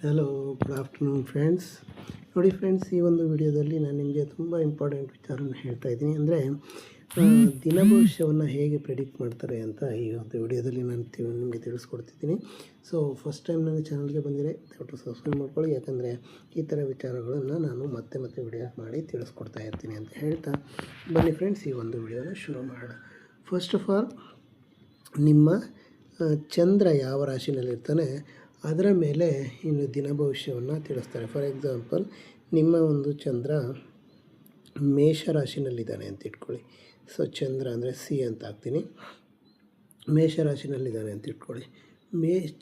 Hello, good afternoon friends. ನೋಡಿ friends, ಈ ಒಂದು ವಿಡಿಯೋದಲ್ಲಿ ನಾನು ನಿಮಗೆ ತುಂಬ ಇಂಪಾರ್ಟೆಂಟ್ ವಿಚಾರನ ಹೇಳ್ತಾ ಇದ್ದೀನಿ. ಅಂದರೆ ದಿನ ಭವಿಷ್ಯವನ್ನು ಹೇಗೆ ಪ್ರೆಡಿಕ್ಟ್ ಮಾಡ್ತಾರೆ ಅಂತ ಈ ಒಂದು ವಿಡಿಯೋದಲ್ಲಿ ನಾನು ನಿಮಗೆ ತಿಳಿಸ್ಕೊಡ್ತಿದ್ದೀನಿ. ಸೊ ಫಸ್ಟ್ ಟೈಮ್ ನನ್ನ ಚಾನಲ್ಗೆ ಬಂದಿರೆ ದಯವಿಟ್ಟು ಸಬ್ಸ್ಕ್ರೈಬ್ ಮಾಡ್ಕೊಳ್ಳಿ, ಯಾಕಂದರೆ ಈ ಥರ ವಿಚಾರಗಳನ್ನು ನಾನು ಮತ್ತೆ ವಿಡಿಯೋ ಮಾಡಿ ತಿಳಿಸ್ಕೊಡ್ತಾ ಇರ್ತೀನಿ ಅಂತ ಹೇಳ್ತಾ ಬನ್ನಿ ಫ್ರೆಂಡ್ಸ್, ಈ ಒಂದು ವಿಡಿಯೋನ ಶುರು ಮಾಡೋಣ. ಫಸ್ಟ್ ಆಫ್ ಆಲ್, ನಿಮ್ಮ ಚಂದ್ರ ಯಾವ ರಾಶಿನಲ್ಲಿರ್ತಾನೆ ಅದರ ಮೇಲೆ ಇನ್ನು ದಿನ ಭವಿಷ್ಯವನ್ನು ತಿಳಿಸ್ತಾರೆ. ಫಾರ್ ಎಕ್ಸಾಂಪಲ್, ನಿಮ್ಮ ಒಂದು ಚಂದ್ರ ಮೇಷರಾಶಿನಲ್ಲಿದ್ದಾನೆ ಅಂತ ಇಟ್ಕೊಳ್ಳಿ. ಸೊ ಚಂದ್ರ ಅಂದರೆ ಸಿ ಅಂತ ಹಾಕ್ತೀನಿ. ಮೇಷರಾಶಿನಲ್ಲಿದ್ದಾನೆ ಅಂತ ಇಟ್ಕೊಳ್ಳಿ.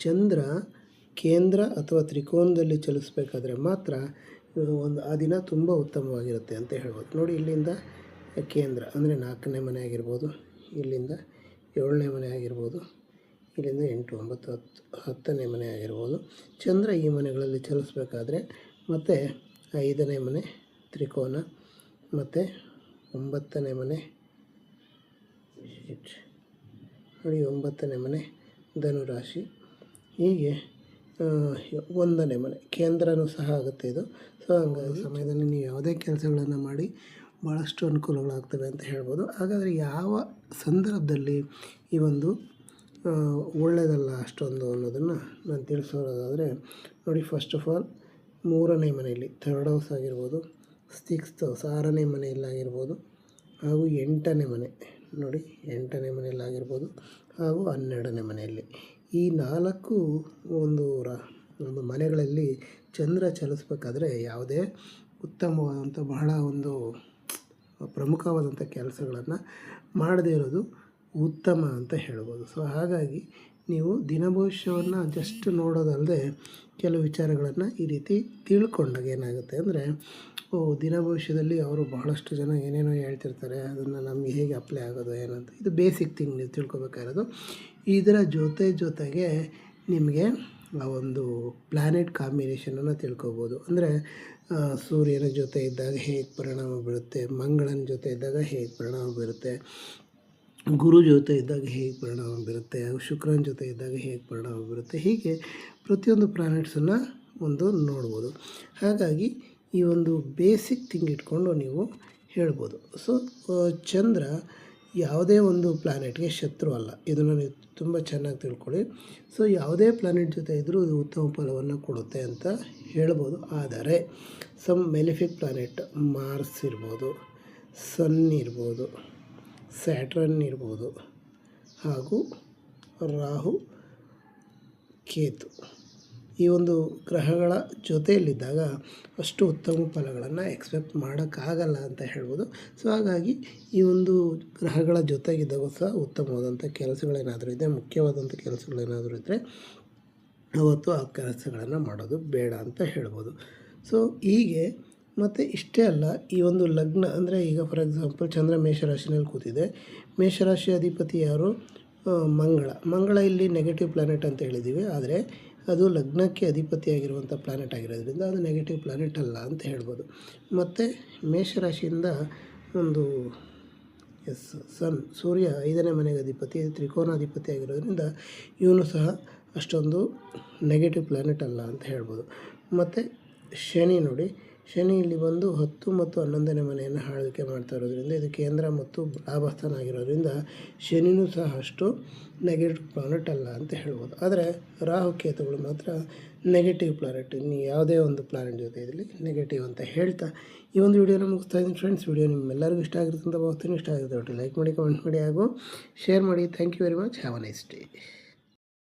ಚಂದ್ರ ಕೇಂದ್ರ ಅಥವಾ ತ್ರಿಕೋನದಲ್ಲಿ ಚಲಿಸಬೇಕಾದ್ರೆ ಮಾತ್ರ ಆ ದಿನ ತುಂಬ ಉತ್ತಮವಾಗಿರುತ್ತೆ ಅಂತ ಹೇಳ್ಬೋದು. ನೋಡಿ, ಇಲ್ಲಿಂದ ಕೇಂದ್ರ ಅಂದರೆ 4ನೇ ಮನೆ ಆಗಿರ್ಬೋದು, ಇಲ್ಲಿಂದ 7ನೇ ಮನೆ ಆಗಿರ್ಬೋದು, ಇಲ್ಲಿಂದ 8, 9, 10ನೇ ಮನೆ ಆಗಿರ್ಬೋದು. ಚಂದ್ರ ಈ ಮನೆಗಳಲ್ಲಿ ಚಲಿಸಬೇಕಾದ್ರೆ ಮತ್ತು 5ನೇ ಮನೆ ತ್ರಿಕೋನ, ಮತ್ತು 9ನೇ ಮನೆ ನೋಡಿ, 9ನೇ ಮನೆ ಧನುರಾಶಿ, ಹೀಗೆ 1ನೇ ಮನೆ ಕೇಂದ್ರನೂ ಸಹ ಆಗುತ್ತೆ ಇದು. ಸೊ ಹಂಗಾಗಿ ಸಮಯದಲ್ಲಿ ನೀವು ಯಾವುದೇ ಕೆಲಸಗಳನ್ನು ಮಾಡಿ ಭಾಳಷ್ಟು ಅನುಕೂಲಗಳಾಗ್ತವೆ ಅಂತ ಹೇಳ್ಬೋದು. ಹಾಗಾದರೆ ಯಾವ ಸಂದರ್ಭದಲ್ಲಿ ಈ ಒಂದು ಒಳ್ಳೆಯದಲ್ಲ ಅಷ್ಟೊಂದು ಅನ್ನೋದನ್ನು ನಾನು ತಿಳಿಸೋದಾದರೆ, ನೋಡಿ, ಫಸ್ಟ್ ಆಫ್ ಆಲ್ 3ನೇ ಮನೆಯಲ್ಲಿ ಥರ್ಡ್ ಹೌಸ್ ಆಗಿರ್ಬೋದು, 6th ಹೌಸ್ 6ನೇ ಮನೆಯಲ್ಲಾಗಿರ್ಬೋದು, ಹಾಗೂ 8ನೇ ಮನೆ ನೋಡಿ 8ನೇ ಮನೆಯಲ್ಲಾಗಿರ್ಬೋದು, ಹಾಗೂ 12ನೇ ಮನೆಯಲ್ಲಿ, ಈ 4 ಒಂದು ಮನೆಗಳಲ್ಲಿ ಚಂದ್ರ ಚಲಿಸ್ಬೇಕಾದ್ರೆ ಯಾವುದೇ ಉತ್ತಮವಾದಂಥ ಬಹಳ ಒಂದು ಪ್ರಮುಖವಾದಂಥ ಕೆಲಸಗಳನ್ನು ಮಾಡದೇ ಇರೋದು ಉತ್ತಮ ಅಂತ ಹೇಳ್ಬೋದು. ಸೊ ಹಾಗಾಗಿ ನೀವು ದಿನ ಭವಿಷ್ಯವನ್ನು ಜಸ್ಟ್ ನೋಡೋದಲ್ಲದೆ ಕೆಲವು ವಿಚಾರಗಳನ್ನು ಈ ರೀತಿ ತಿಳ್ಕೊಂಡಾಗ ಏನಾಗುತ್ತೆ ಅಂದರೆ, ದಿನ ಭವಿಷ್ಯದಲ್ಲಿ ಅವರು ಬಹಳಷ್ಟು ಜನ ಏನೇನೋ ಹೇಳ್ತಿರ್ತಾರೆ, ಅದನ್ನು ನಮಗೆ ಹೇಗೆ ಅಪ್ಲೈ ಆಗೋದು ಏನಂತ, ಇದು ಬೇಸಿಕ್ ಥಿಂಗ್ ನೀವು ತಿಳ್ಕೊಬೇಕಾಗಿರೋದು. ಇದರ ಜೊತೆಗೆ ನಿಮಗೆ ಆ ಒಂದು ಪ್ಲ್ಯಾನೆಟ್ ಕಾಂಬಿನೇಷನನ್ನು ತಿಳ್ಕೊಬೋದು. ಅಂದರೆ ಸೂರ್ಯನ ಜೊತೆ ಇದ್ದಾಗ ಹೇಗೆ ಪರಿಣಾಮ ಬೀರುತ್ತೆ, ಮಂಗಳನ ಜೊತೆ ಇದ್ದಾಗ ಹೇಗೆ ಪರಿಣಾಮ ಬೀರುತ್ತೆ, ಗುರು ಜೊತೆ ಇದ್ದಾಗ ಹೇಗೆ ಪರಿಣಾಮ ಬೀರುತ್ತೆ, ಹಾಗೂ ಶುಕ್ರನ ಜೊತೆ ಇದ್ದಾಗ ಹೇಗೆ ಪರಿಣಾಮ ಬೀರುತ್ತೆ, ಹೀಗೆ ಪ್ರತಿಯೊಂದು ಪ್ಲಾನೆಟ್ಸನ್ನು ಒಂದು ನೋಡ್ಬೋದು. ಹಾಗಾಗಿ ಈ ಒಂದು ಬೇಸಿಕ್ ಥಿಂಗ್ ಇಟ್ಕೊಂಡು ನೀವು ಹೇಳ್ಬೋದು. ಸೊ ಚಂದ್ರ ಯಾವುದೇ ಒಂದು ಪ್ಲಾನೆಟ್ಗೆ ಶತ್ರು ಅಲ್ಲ, ಇದನ್ನು ನೀವು ತುಂಬ ಚೆನ್ನಾಗಿ ತಿಳ್ಕೊಳ್ಳಿ. ಸೊ ಯಾವುದೇ ಪ್ಲಾನೆಟ್ ಜೊತೆ ಇದ್ದರೂ ಇದು ಉತ್ತಮ ಫಲವನ್ನು ಕೊಡುತ್ತೆ ಅಂತ ಹೇಳ್ಬೋದು. ಆದರೆ ಸಮ್ ಮೆಲಿಫಿಕ್ ಪ್ಲಾನೆಟ್, ಮಾರ್ಸ್ ಇರ್ಬೋದು, ಸನ್ ಇರ್ಬೋದು, ಸ್ಯಾಟ್ರನ್ ಇರ್ಬೋದು, ಹಾಗೂ ರಾಹು ಕೇತು, ಈ ಒಂದು ಗ್ರಹಗಳ ಜೊತೆಯಲ್ಲಿದ್ದಾಗ ಅಷ್ಟು ಉತ್ತಮ ಫಲಗಳನ್ನು ಎಕ್ಸ್ಪೆಕ್ಟ್ ಮಾಡೋಕ್ಕಾಗಲ್ಲ ಅಂತ ಹೇಳ್ಬೋದು. ಸೊ ಹಾಗಾಗಿ ಈ ಒಂದು ಗ್ರಹಗಳ ಜೊತೆಗಿದ್ದಾಗ ಸಹ ಉತ್ತಮವಾದಂಥ ಕೆಲಸಗಳೇನಾದರೂ ಇದೆ, ಮುಖ್ಯವಾದಂಥ ಕೆಲಸಗಳೇನಾದರೂ ಇದ್ದರೆ ಅವತ್ತು ಆ ಕೆಲಸಗಳನ್ನು ಮಾಡೋದು ಬೇಡ ಅಂತ ಹೇಳ್ಬೋದು. ಸೊ ಹೀಗೆ ಮತ್ತು ಇಷ್ಟೇ ಅಲ್ಲ, ಈ ಒಂದು ಲಗ್ನ ಅಂದರೆ ಈಗ ಫಾರ್ ಎಕ್ಸಾಂಪಲ್ ಚಂದ್ರ ಮೇಷರಾಶಿನಲ್ಲಿ ಕೂತಿದೆ. ಮೇಷರಾಶಿ ಅಧಿಪತಿ ಯಾರು? ಮಂಗಳ ಇಲ್ಲಿ ನೆಗೆಟಿವ್ ಪ್ಲಾನೆಟ್ ಅಂತ ಹೇಳಿದ್ದೀವಿ, ಆದರೆ ಅದು ಲಗ್ನಕ್ಕೆ ಅಧಿಪತಿಯಾಗಿರುವಂಥ ಪ್ಲಾನೆಟ್ ಆಗಿರೋದ್ರಿಂದ ಅದು ನೆಗೆಟಿವ್ ಪ್ಲಾನೆಟ್ ಅಲ್ಲ ಅಂತ ಹೇಳ್ಬೋದು. ಮತ್ತು ಮೇಷರಾಶಿಯಿಂದ ಒಂದು ಸನ್, ಸೂರ್ಯ 5ನೇ ಮನೆಗೆ ಅಧಿಪತಿ, ತ್ರಿಕೋನಾಧಿಪತಿ ಆಗಿರೋದ್ರಿಂದ ಇವನು ಸಹ ಅಷ್ಟೊಂದು ನೆಗೆಟಿವ್ ಪ್ಲಾನೆಟ್ ಅಲ್ಲ ಅಂತ ಹೇಳ್ಬೋದು. ಮತ್ತು ಶನಿ ನೋಡಿ, ಶನಿ ಇಲ್ಲಿ ಬಂದು 10 ಮತ್ತು 11ನೇ ಮನೆಯನ್ನು ಆಳ್ವಿಕೆ ಮಾಡ್ತಾ ಇರೋದ್ರಿಂದ ಇದು ಕೇಂದ್ರ ಮತ್ತು ಲಾಭಸ್ಥಾನ ಆಗಿರೋದ್ರಿಂದ ಶನಿನೂ ಸಹ ಅಷ್ಟು ನೆಗೆಟಿವ್ ಪ್ಲಾನೆಟ್ ಅಲ್ಲ ಅಂತ ಹೇಳ್ಬೋದು. ಆದರೆ ರಾಹು ಕೇತುಗಳು ಮಾತ್ರ ನೆಗೆಟಿವ್ ಪ್ಲಾನೆಟ್, ಇನ್ನು ಯಾವುದೇ ಒಂದು ಪ್ಲಾನೆಟ್ ಜೊತೆ ಇದರಲ್ಲಿ ನೆಗೆಟಿವ್ ಅಂತ ಹೇಳ್ತಾ ಈ ಒಂದು ವಿಡಿಯೋನ ಮುಗಿಸ್ತಾ ಇದ್ದೀನಿ ಫ್ರೆಂಡ್ಸ್. ವಿಡಿಯೋ ನಿಮ್ಮೆಲ್ಲರಿಗೂ ಇಷ್ಟ ಆಗಿರುತ್ತೆ ಅಂತ ಭಾವಿಸ್ತೀನಿ. ಇಷ್ಟ ಆಗಿರುತ್ತೆ ಒಟ್ಟು ಲೈಕ್ ಮಾಡಿ, ಕಮೆಂಟ್ ಮಾಡಿ, ಹಾಗೂ ಶೇರ್ ಮಾಡಿ. Thank you very much. Have a nice day.